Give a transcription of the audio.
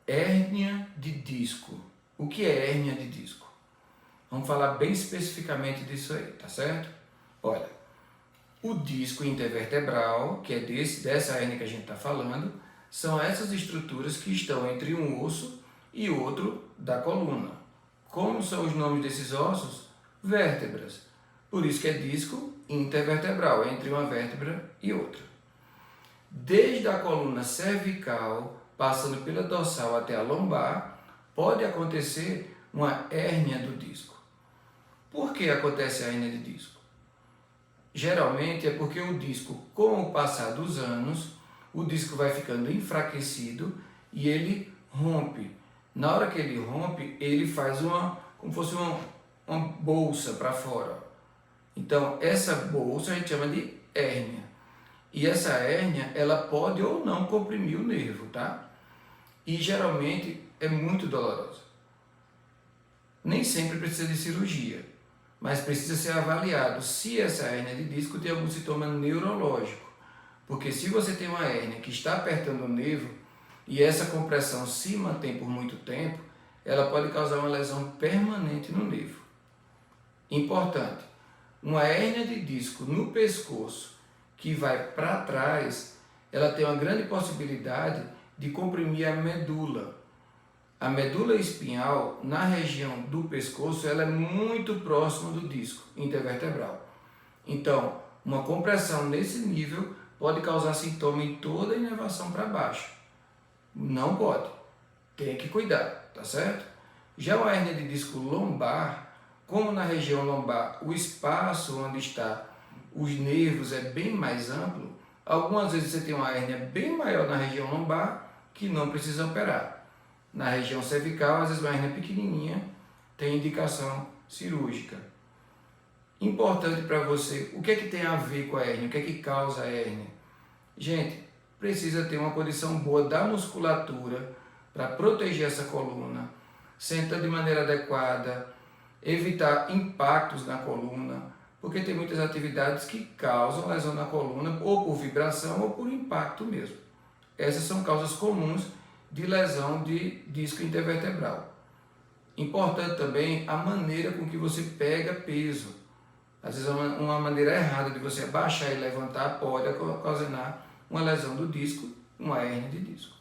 Hérnia de disco. O que é hérnia de disco? Vamos falar bem especificamente disso aí, tá certo? Olha, o disco intervertebral, que é dessa hérnia que a gente está falando, são essas estruturas que estão entre um osso e outro da coluna. Como são os nomes desses ossos? Vértebras. Por isso que é disco intervertebral, entre uma vértebra e outra. Desde a coluna cervical, passando pela dorsal até a lombar, pode acontecer uma hérnia do disco. Por que acontece a hérnia de disco? Geralmente é porque o disco, com o passar dos anos, o disco vai ficando enfraquecido e ele rompe. Na hora que ele rompe, ele faz como fosse uma bolsa para fora. Então, essa bolsa a gente chama de hérnia. E essa hérnia, ela pode ou não comprimir o nervo, tá? E geralmente é muito dolorosa. Nem sempre precisa de cirurgia, mas precisa ser avaliado se essa hérnia de disco tem algum sintoma neurológico. Porque se você tem uma hérnia que está apertando o nervo e essa compressão se mantém por muito tempo, ela pode causar uma lesão permanente no nervo. Importante, uma hérnia de disco no pescoço que vai para trás, ela tem uma grande possibilidade de comprimir a medula. A medula espinhal, na região do pescoço, ela é muito próxima do disco intervertebral. Então, uma compressão nesse nível pode causar sintoma em toda a inervação para baixo. Não pode. Tem que cuidar, tá certo? Já uma hérnia de disco lombar, como na região lombar o espaço onde está os nervos é bem mais amplo, algumas vezes você tem uma hérnia bem maior na região lombar que não precisa operar. Na região cervical, às vezes uma hérnia pequenininha tem indicação cirúrgica. Importante para você, o que é que tem a ver com a hérnia? O que é que causa a hérnia? Gente, precisa ter uma condição boa da musculatura para proteger essa coluna, sentar de maneira adequada, evitar impactos na coluna, porque tem muitas atividades que causam lesão na coluna, ou por vibração ou por impacto mesmo. Essas são causas comuns de lesão de disco intervertebral. Importante também a maneira com que você pega peso. Às vezes uma maneira errada de você abaixar e levantar pode ocasionar uma lesão do disco, uma hérnia de disco.